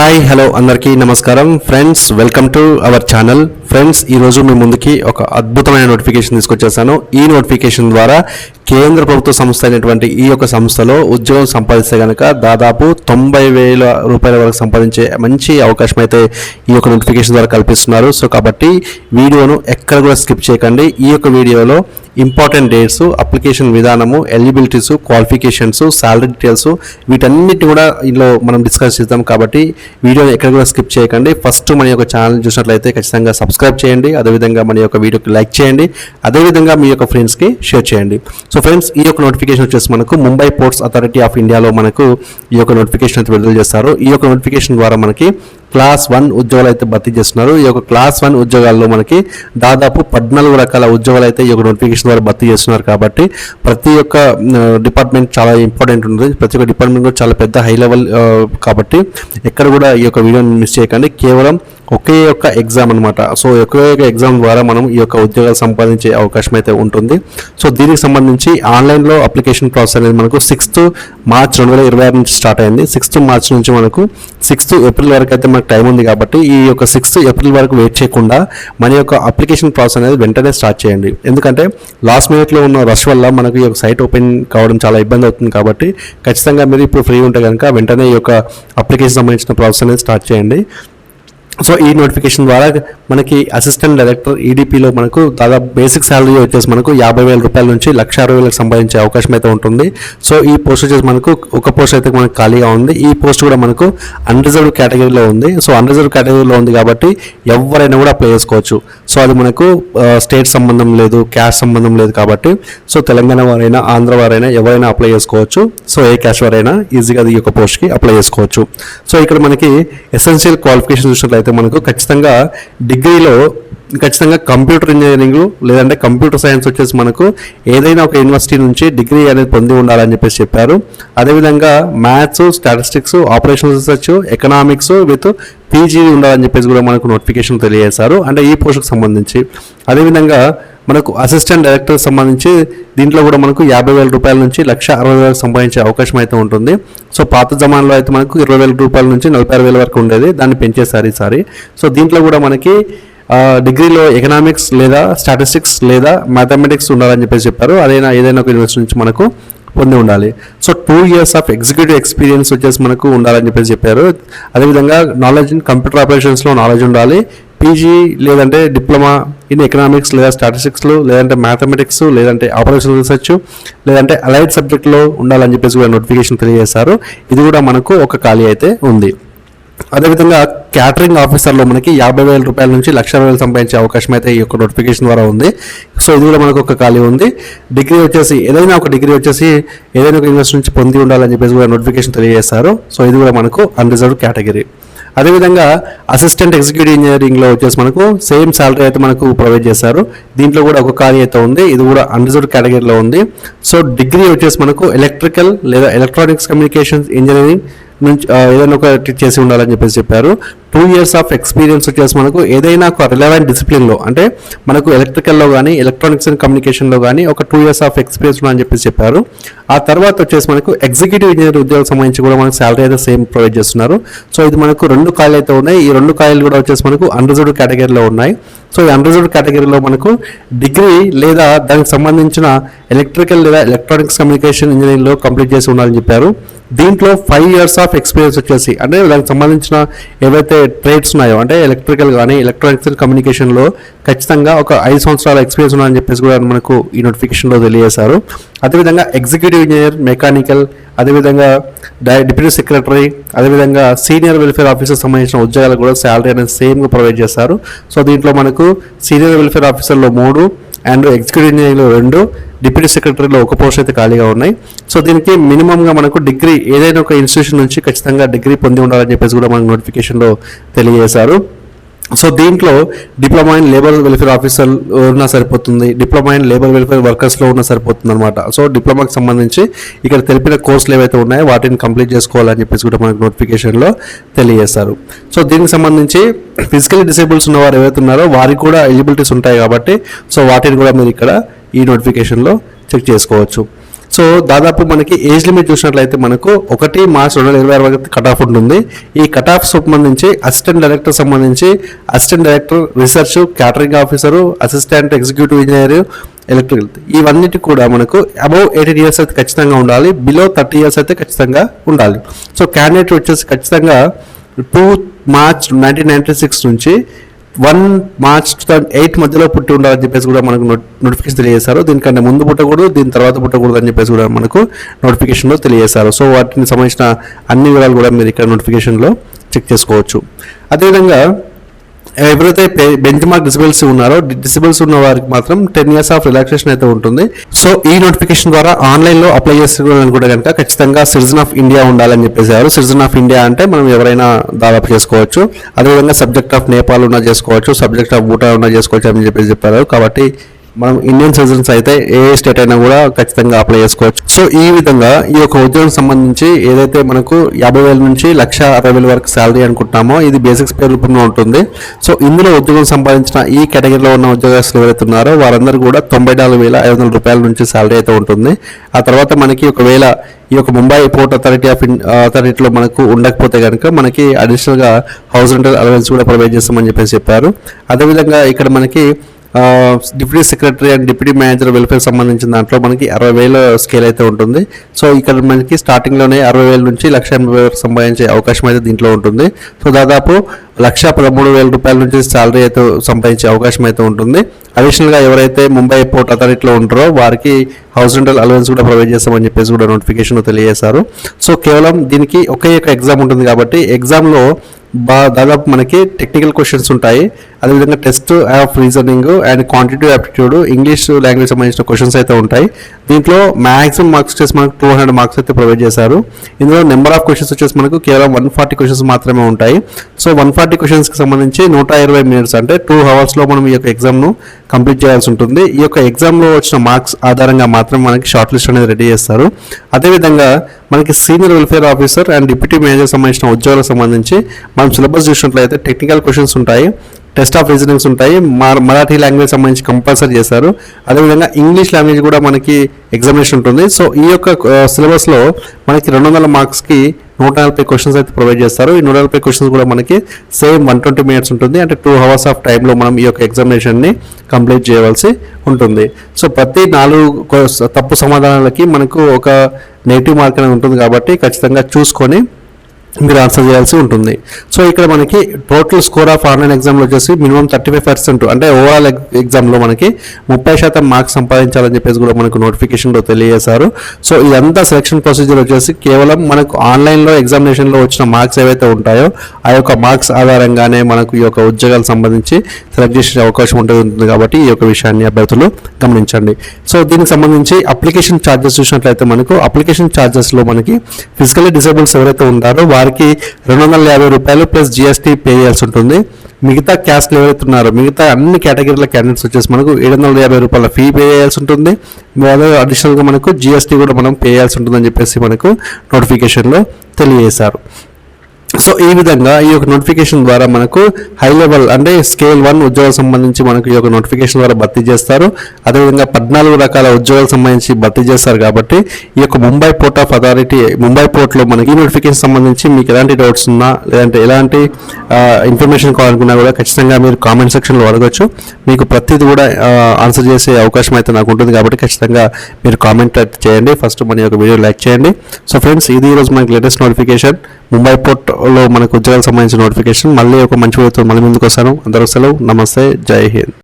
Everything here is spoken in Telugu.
హాయ్ హలో అందరికీ నమస్కారం friends, welcome to our channel. Friends, ఈరోజు మీ ముందుకి ఒక అద్భుతమైన నోటిఫికేషన్ తీసుకొచ్చేసాను. ఈ నోటిఫికేషన్ ద్వారా కేంద్ర ప్రభుత్వ సంస్థ అయినటువంటి ఈ యొక్క సంస్థలో ఉద్యోగం సంపాదిస్తే కనుక దాదాపు 90,000 రూపాయల వరకు సంపాదించే మంచి అవకాశం అయితే ఈ యొక్క నోటిఫికేషన్ ద్వారా కల్పిస్తున్నారు. సో కాబట్టి వీడియోను ఎక్కడ కూడా స్కిప్ చేయకండి. ఈ యొక్క వీడియోలో ఇంపార్టెంట్ డేట్స్, అప్లికేషన్ విధానము, ఎలిజిబిలిటీస్, క్వాలిఫికేషన్స్, శాలరీ డీటెయిల్స్ వీటన్నిటి కూడా ఇందులో మనం డిస్కస్ చేద్దాం. కాబట్టి వీడియోని ఎక్కడ కూడా స్కిప్ చేయకండి. ఫస్ట్ మన యొక్క ఛానల్ చూసినట్లయితే ఖచ్చితంగా సబ్స్క్రైబ్ చేయండి. అదేవిధంగా మన యొక్క వీడియోకి లైక్ చేయండి. అదేవిధంగా మీ యొక్క ఫ్రెండ్స్కి షేర్ చేయండి. సో ఫ్రెండ్స్, ఈ యొక్క నోటిఫికేషన్ వచ్చేసి మనకు ముంబై పోర్ట్స్ అథారిటీ ఆఫ్ ఇండియాలో మనకు ఈ యొక్క నోటిఫికేషన్ అయితే విడుదల చేస్తారు. ఈ యొక్క నోటిఫికేషన్ ద్వారా మనకి క్లాస్ 1 ఉద్యోగాలు అయితే భర్తీ చేస్తున్నారు. ఈ యొక్క క్లాస్ 1 ఉద్యోగాల్లో మనకి దాదాపు 14 రకాల ఉద్యోగాలు అయితే ఈ యొక్క నోటిఫికేషన్ ద్వారా భర్తీ చేస్తున్నారు. కాబట్టి ప్రతి ఒక్క డిపార్ట్మెంట్ చాలా ఇంపార్టెంట్ ఉంటుంది. ప్రతి ఒక్క డిపార్ట్మెంట్ కూడా చాలా పెద్ద హై లెవెల్ కాబట్టి ఎక్కడ కూడా ఈ యొక్క వీడియోని మిస్ చేయకండి. కేవలం ఒకే యొక్క ఎగ్జామ్ అనమాట. సో ఒకే యొక్క ఎగ్జామ్ ద్వారా మనం ఈ యొక్క ఉద్యోగాలు సంపాదించే అవకాశం అయితే ఉంటుంది. సో దీనికి సంబంధించి ఆన్లైన్లో అప్లికేషన్ ప్రాసెస్ అనేది మనకు 6th మార్చ్ 2026 నుంచి స్టార్ట్ అయింది. 6th మార్చ్ నుంచి మనకు 6th ఏప్రిల్ వరకు అయితే మనకు టైం ఉంది. కాబట్టి ఈ యొక్క 6th ఏప్రిల్ వరకు వెయిట్ చేయకుండా మన యొక్క అప్లికేషన్ ప్రాసెస్ అనేది వెంటనే స్టార్ట్ చేయండి. ఎందుకంటే లాస్ట్ మినిట్లో ఉన్న రష్ వల్ల మనకు ఈ యొక్క సైట్ ఓపెన్ కావడం చాలా ఇబ్బంది అవుతుంది. కాబట్టి ఖచ్చితంగా మీరు ఇప్పుడు ఫ్రీ ఉంటే కనుక వెంటనే ఈ యొక్క అప్లికేషన్ సంబంధించిన ప్రాసెస్ అనేది స్టార్ట్ చేయండి. సో ఈ నోటిఫికేషన్ ద్వారా మనకి అసిస్టెంట్ డైరెక్టర్ ఈడీపీలో మనకు దాదాపు బేసిక్ శాలరీ వచ్చేసి మనకు 50,000 రూపాయల నుంచి 1,60,000 సంపాదించే అవకాశం అయితే ఉంటుంది. సో ఈ పోస్ట్ వచ్చేసి మనకు ఒక పోస్ట్ అయితే మనకు ఖాళీగా ఉంది. ఈ పోస్ట్ కూడా మనకు అన్రిజర్వ్డ్ కేటగిరీలో ఉంది. సో అన్రిజర్వ్డ్ కేటగిరీలో ఉంది కాబట్టి ఎవరైనా కూడా అప్లై చేసుకోవచ్చు. సో అది మనకు స్టేట్ సంబంధం లేదు, క్యాస్ట్ సంబంధం లేదు. కాబట్టి సో తెలంగాణ వారైనా, ఆంధ్ర వారైనా ఎవరైనా అప్లై చేసుకోవచ్చు. సో ఏ క్యాస్ట్ వారైనా ఈజీగా ఈ యొక్క పోస్ట్కి అప్లై చేసుకోవచ్చు. సో ఇక్కడ మనకి ఎసెన్షియల్ క్వాలిఫికేషన్ చూసినట్లయితే మనకు ఖచ్చితంగా డిగ్రీలో ఖచ్చితంగా కంప్యూటర్ ఇంజనీరింగ్ లేదంటే కంప్యూటర్ సైన్స్ వచ్చేసి మనకు ఏదైనా ఒక యూనివర్సిటీ నుంచి డిగ్రీ అనేది పొంది ఉండాలని చెప్పారు. అదేవిధంగా maths, statistics, operational research, economics with PG ఉండాలని కూడా మనకు నోటిఫికేషన్ తెలియజేశారు. అంటే ఈ పోస్టుకు సంబంధించి అదేవిధంగా మనకు అసిస్టెంట్ డైరెక్టర్ సంబంధించి దీంట్లో కూడా మనకు 50,000 రూపాయల నుంచి 1,60,000 సంపాదించే అవకాశం అయితే ఉంటుంది. సో పాత జమాన్లో అయితే మనకు 20,000 రూపాయల నుంచి 46,000 వరకు ఉండేది. దాన్ని పెంచేసారు ఈసారి. సో దీంట్లో కూడా మనకి డిగ్రీలో ఎకనామిక్స్ లేదా స్టాటిస్టిక్స్ లేదా మ్యాథమెటిక్స్ ఉండాలని చెప్పారు. ఏదైనా ఒక యూనివర్సిటీ నుంచి మనకు పొంది ఉండాలి. So 2 years of executive experience వచ్చేసి మనకు ఉండాలని చెప్పారు. అదేవిధంగా నాలెడ్జ్ ఇన్ కంప్యూటర్ ఆపరేషన్స్లో నాలెడ్జ్ ఉండాలి. పీజీ లేదంటే డిప్లొమా ఇన్ ఎకనామిక్స్ లేదా స్టాటిస్టిక్స్లో లేదంటే మ్యాథమెటిక్స్ లేదంటే ఆపరేషనల్ రీసెర్చ్ లేదంటే అలైడ్ సబ్జెక్ట్లో ఉండాలని కూడా నోటిఫికేషన్ తెలియజేశారు. ఇది కూడా మనకు ఒక ఖాళీ అయితే ఉంది. అదేవిధంగా క్యాటరింగ్ ఆఫీసర్లో మనకి 50,000 రూపాయల నుంచి 1,60,000 సంపాదించే అవకాశం అయితే ఈ యొక్క నోటిఫికేషన్ ద్వారా ఉంది. సో ఇది కూడా మనకు ఒక ఖాళీ ఉంది. డిగ్రీ వచ్చేసి ఏదైనా ఒక యూనివర్సిటీ నుంచి పొంది ఉండాలని కూడా నోటిఫికేషన్ తెలియజేశారు. సో ఇది కూడా మనకు అన్రిజర్వ్డ్ కేటగిరీ. అదేవిధంగా అసిస్టెంట్ ఎగ్జిక్యూటివ్ ఇంజనీరింగ్లో వచ్చేసి మనకు సేమ్ శాలరీ అయితే మనకు ప్రొవైడ్ చేశారు. దీంట్లో కూడా ఒక ఖాళీ అయితే ఉంది. ఇది కూడా అన్రిజర్వ్డ్ కేటగిరీలో ఉంది. సో డిగ్రీ వచ్చేసి మనకు ఎలక్ట్రికల్ లేదా ఎలక్ట్రానిక్స్ కమ్యూనికేషన్స్ ఇంజనీరింగ్ నుంచి ఏదైనా ఒక చేసి ఉండాలని చెప్పారు. 2 years ఆఫ్ ఎక్స్పీరియన్స్ వచ్చేసి మనకు ఏదైనా ఒక రిలవెంట్ డిసిప్లిన్లో అంటే మనకు ఎలక్ట్రికల్లో కానీ ఎలక్ట్రానిక్స్ అండ్ కమ్యూనికేషన్లో కానీ ఒక 2 years ఆఫ్ ఎక్స్పీరియన్స్ ఉందని చెప్పారు. ఆ తర్వాత వచ్చేసి మనకు ఎగ్జిక్యూటివ్ ఇంజనీర్ ఉద్యోగం సంబంధించి కూడా మనకు శాలరీ అయితే సేమ్ ప్రొవైడ్ చేస్తున్నారు. సో ఇది మనకు 2 ఖాళీలు అయితే ఉన్నాయి. ఈ 2 ఖాళీలు కూడా వచ్చేసి మనకు అన్రిజర్వ్డ్ కేటగిరీలో ఉన్నాయి. సో ఈ అన్రిజర్వ్డ్ కేటగిరీలో మనకు డిగ్రీ లేదా దానికి సంబంధించిన ఎలక్ట్రికల్ లేదా ఎలక్ట్రానిక్స్ కమ్యూనికేషన్ ఇంజనీరింగ్లో కంప్లీట్ చేసి ఉండాలని చెప్పారు. దీంట్లో 5 years ఆఫ్ ఎక్స్పీరియన్స్ వచ్చేసి అంటే దానికి సంబంధించిన ఏవైతే ట్రేడ్స్ ఉన్నాయో అంటే ఎలక్ట్రికల్ కానీ ఎలక్ట్రానిక్స్ అండ్ కమ్యూనికేషన్లో ఖచ్చితంగా ఒక 5 సంవత్సరాల ఎక్స్పీరియన్స్ ఉన్నాయని కూడా మనకు ఈ నోటిఫికేషన్లో తెలియజేశారు. అదేవిధంగా ఎగ్జిక్యూటివ్ ఇంజనీర్, మెకానికల్, అదేవిధంగా డిప్యూటీ సెక్రటరీ, అదేవిధంగా సీనియర్ వెల్ఫేర్ ఆఫీసర్ సంబంధించిన ఉద్యోగాలు కూడా శాలరీ అనేది సేమ్గా ప్రొవైడ్ చేస్తారు. సో దీంట్లో మనకు సీనియర్ వెల్ఫేర్ ఆఫీసర్లో 3 అండ్ ఎగ్జిక్యూటివ్ ఇంజనీర్లో 2, డిప్యూటీ సెక్రటరీలో 1 పోస్ట్ అయితే ఖాళీగా ఉన్నాయి. సో దీనికి మినిమంగా మనకు డిగ్రీ ఏదైనా ఒక ఇన్స్టిట్యూషన్ నుంచి ఖచ్చితంగా డిగ్రీ పొంది ఉండాలని కూడా మనకు నోటిఫికేషన్లో తెలియజేశారు. సో దీంట్లో diploma in labour welfare officer ఉన్నా సరిపోతుంది, డిప్లొమా ఇన్ లేబర్ వెల్ఫేర్ వర్కర్స్లో ఉన్నా సరిపోతుంది అనమాట. సో డిప్లొమాకి సంబంధించి ఇక్కడ తెలిపిన కోర్సులు ఏవైతే ఉన్నాయో వాటిని కంప్లీట్ చేసుకోవాలని కూడా మనకు నోటిఫికేషన్లో తెలియజేస్తారు. సో దీనికి సంబంధించి ఫిజికల్లీ డిసేబుల్స్ ఉన్న వారు ఏవైతే ఉన్నారో వారికి కూడా ఎలిజిబిలిటీస్ ఉంటాయి. కాబట్టి సో వాటిని కూడా మీరు ఇక్కడ ఈ నోటిఫికేషన్లో చెక్ చేసుకోవచ్చు. సో దాదాపు మనకి ఏజ్ లిమిట్ చూసినట్లయితే మనకు 1 మార్చ్ 2026 వరకు కట్ ఆఫ్ ఉంటుంది. ఈ కట్ ఆఫ్ సంబంధించి అసిస్టెంట్ డైరెక్టర్ సంబంధించి assistant director research, catering officer, assistant executive engineer, electrical, ఇవన్నిటి కూడా మనకు అబౌవ్ 18 ఇయర్స్ అయితే ఖచ్చితంగా ఉండాలి, బిలో 30 ఇయర్స్ అయితే ఖచ్చితంగా ఉండాలి. సో క్యాండిడేట్ వచ్చేసి ఖచ్చితంగా 2 మార్చ్ 1996 నుంచి 1 మార్చ్ 2008 మధ్యలో పుట్టి ఉండాలని చెప్పేసి కూడా మనకు నోటిఫికేషన్ తెలియజేశారు. దీనికంటే ముందు పుట్టకూడదు, దీని తర్వాత పుట్టకూడదు అని చెప్పేసి కూడా మనకు నోటిఫికేషన్లో తెలియజేశారు. సో వాటికి సంబంధించిన అన్ని వివరాలు కూడా మీరు ఇక్కడ నోటిఫికేషన్లో చెక్ చేసుకోవచ్చు. అదేవిధంగా ఎవరైతే బెంచ్ మార్క్ డిసేబుల్స్ ఉన్నారో, డిసేబుల్స్ ఉన్న వారికి మాత్రం 10 ఇయర్స్ ఆఫ్ రిలాక్సేషన్ అయితే ఉంటుంది. సో ఈ నోటిఫికేషన్ ద్వారా ఆన్లైన్లో అప్లై చేసుకోవాలని కూడా కనుక ఖచ్చితంగా సిటిజన్ ఆఫ్ ఇండియా ఉండాలని చెప్పేసారు. సిటిజన్ ఆఫ్ ఇండియా అంటే మనం ఎవరైనా దాదాపు చేసుకోవచ్చు. అదేవిధంగా సబ్జెక్ట్ ఆఫ్ నేపాల్ ఉన్నా చేసుకోవచ్చు, సబ్జెక్ట్ ఆఫ్ భూటాన్ ఉన్నా చేసుకోవచ్చు అని చెప్పేసి చెప్పారు. కాబట్టి మనం ఇండియన్ సిటిజన్స్ అయితే ఏ స్టేట్ అయినా కూడా ఖచ్చితంగా అప్లై చేసుకోవచ్చు. సో ఈ విధంగా ఈ యొక్క ఉద్యోగం సంబంధించి ఏదైతే మనకు 50,000 నుంచి 1,60,000 వరకు శాలరీ అనుకుంటున్నామో ఇది బేసిక్స్ పే రూపంలో ఉంటుంది. సో ఇందులో ఉద్యోగం సంపాదించిన ఈ కేటగిరీలో ఉన్న ఉద్యోగస్తులు ఎవరైతే ఉన్నారో వారందరూ కూడా 94,500 రూపాయల నుంచి శాలరీ అయితే ఉంటుంది. ఆ తర్వాత మనకి ఒకవేళ ఈ యొక్క ముంబై పోర్ట్ అథారిటీలో మనకు ఉండకపోతే కనుక మనకి అడిషనల్గా హౌస్ రెంటల్ అలవెన్స్ కూడా ప్రొవైడ్ చేస్తామని చెప్పేసి చెప్పారు. అదేవిధంగా ఇక్కడ మనకి deputy secretary and deputy manager welfare సంబంధించిన దాంట్లో మనకి 60,000 స్కేల్ అయితే ఉంటుంది. సో ఇక్కడ మనకి స్టార్టింగ్లోనే 60,000 నుంచి 1,80,000 వరకు సంపాదించే అవకాశం అయితే దీంట్లో ఉంటుంది. సో దాదాపు 1,13,000 రూపాయల నుంచి శాలరీ అయితే సంపాదించే అవకాశం అయితే ఉంటుంది. అడిషనల్గా ఎవరైతే ముంబై పోర్ట్ అథారిటీలో ఉంటారో వారికి హౌస్ రెంటల్ అలవెన్స్ కూడా ప్రొవైడ్ చేస్తామని చెప్పేసి కూడా నోటిఫికేషన్ తెలియజేశారు. సో కేవలం దీనికి ఒకే ఒక ఎగ్జామ్ ఉంటుంది కాబట్టి ఎగ్జామ్లో దాదాపు మనకి టెక్నికల్ క్వశ్చన్స్ ఉంటాయి. అదేవిధంగా test of reasoning and quantitative aptitude, English language సంబంధించిన క్వశ్చన్స్ అయితే ఉంటాయి. దీంట్లో మ్యాక్సిమం మార్క్స్ వచ్చేసి మనకు 200 మార్క్స్ అయితే ప్రొవైడ్ చేశారు. ఇందులో నెంబర్ ఆఫ్ క్వశ్చన్స్ వచ్చేసి మనకు కేవలం 140 క్వశ్చన్స్ మాత్రమే ఉంటాయి. సో 140 క్వశ్చన్స్కి సంబంధించి 120 మినిట్స్ అంటే 2 అవర్స్లో మనం ఈ యొక్క ఎగ్జామ్ను కంప్లీట్ చేయాల్సి ఉంటుంది. ఈ యొక్క ఎగ్జామ్లో వచ్చిన మార్క్స్ ఆధారంగా మాత్రం మనకి షార్ట్ లిస్ట్ అనేది రెడీ చేస్తారు. అదేవిధంగా మనకి senior welfare officer and deputy manager సంబంధించిన ఉద్యోగాలకు సంబంధించి మనం సిలబస్ చూసినట్లయితే టెక్నికల్ క్వశ్చన్స్ ఉంటాయి, టెస్ట్ ఆఫ్ రీజనింగ్స్ ఉంటాయి, మరాఠీ లాంగ్వేజ్ సంబంధించి కంపల్సరీ చేశారు. అదేవిధంగా ఇంగ్లీష్ లాంగ్వేజ్ కూడా మనకి ఎగ్జామినేషన్ ఉంటుంది. సో ఈ యొక్క సిలబస్లో మనకి 200 మార్క్స్కి 140 క్వశ్చన్స్ అయితే ప్రొవైడ్ చేస్తారు. ఈ 140 క్వశ్చన్స్ కూడా మనకి సేమ్ 120 మినిట్స్ ఉంటుంది. అంటే 2 అవర్స్ ఆఫ్ టైంలో మనం ఈ యొక్క ఎగ్జామినేషన్ని కంప్లీట్ చేయవలసి ఉంటుంది. సో ప్రతి 4 తప్పు సమాధానాలకి మనకు ఒక నెగిటివ్ మార్క్ అనేది ఉంటుంది కాబట్టి ఖచ్చితంగా చూసుకొని మీరు ఆన్సర్ చేయాల్సి ఉంటుంది. సో ఇక్కడ మనకి టోటల్ స్కోర్ ఆఫ్ ఆన్లైన్ ఎగ్జామ్లో వచ్చేసి మినిమం 35% అంటే ఓవరాల్ ఎగ్జామ్లో మనకి 30% మార్క్స్ సంపాదించాలని చెప్పేసి కూడా మనకు నోటిఫికేషన్లో తెలియజేశారు. సో ఇదంతా సెలక్షన్ ప్రొసీజర్ వచ్చేసి కేవలం మనకు ఆన్లైన్లో ఎగ్జామినేషన్లో వచ్చిన మార్క్స్ ఏవైతే ఉంటాయో ఆ యొక్క మార్క్స్ ఆధారంగానే మనకు ఈ యొక్క ఉద్యోగాలకు సంబంధించి సెలెక్ట్ చేసే అవకాశం ఉంటుంది కాబట్టి ఈ యొక్క విషయాన్ని అభ్యర్థులు గమనించండి. సో దీనికి సంబంధించి అప్లికేషన్ ఛార్జెస్ చూసినట్లయితే మనకు అప్లికేషన్ ఛార్జెస్లో మనకి ఫిజికల్లీ డిసేబుల్స్ ఎవరైతే ఉంటారో వారికి 250 రూపాయలు ప్లస్ జిఎస్టీ పే చేయాల్సి ఉంటుంది. మిగతా క్యాస్ట్లు ఎవరైతే ఉన్నారో మిగతా అన్ని కేటగిరీల క్యాండిడేట్స్ వచ్చేసి మనకు 750 రూపాయల ఫీ పే చేయాల్సి ఉంటుంది. అడిషనల్గా మనకు జిఎస్టీ కూడా మనం పే చేయాల్సి ఉంటుందని చెప్పేసి మనకు నోటిఫికేషన్లో తెలియజేశారు. సో ఈ విధంగా ఈ యొక్క నోటిఫికేషన్ ద్వారా మనకు హై లెవెల్ అంటే స్కేల్ 1 ఉద్యోగాలకు సంబంధించి మనకు ఈ యొక్క నోటిఫికేషన్ ద్వారా భర్తీ చేస్తారు. అదేవిధంగా 14 రకాల ఉద్యోగాలకు సంబంధించి భర్తీ చేస్తారు. కాబట్టి ఈ యొక్క Mumbai port of authority Mumbai పోర్ట్లో మనకి ఈ నోటిఫికేషన్ సంబంధించి మీకు ఎలాంటి డౌట్స్ ఉన్నా లేదంటే ఎలాంటి ఇన్ఫర్మేషన్ కావాలనుకున్నా కూడా ఖచ్చితంగా మీరు కామెంట్ సెక్షన్లో అడగచ్చు. మీకు ప్రతిదీ కూడా ఆన్సర్ చేసే అవకాశం అయితే నాకు ఉంటుంది కాబట్టి ఖచ్చితంగా మీరు కామెంట్ చేయండి. ఫస్ట్ మన యొక్క వీడియో లైక్ చేయండి. సో ఫ్రెండ్స్, ఇది ఈరోజు మనకి లేటెస్ట్ నోటిఫికేషన్ ముంబై పోర్ట్లో మనకు ఉద్యోగాలకు సంబంధించిన నోటిఫికేషన్. మళ్ళీ ఒక మంచి వీడియోతో మళ్ళీ ముందుకు వస్తాను. అందరూ సెలవు, నమస్తే, జై హింద్.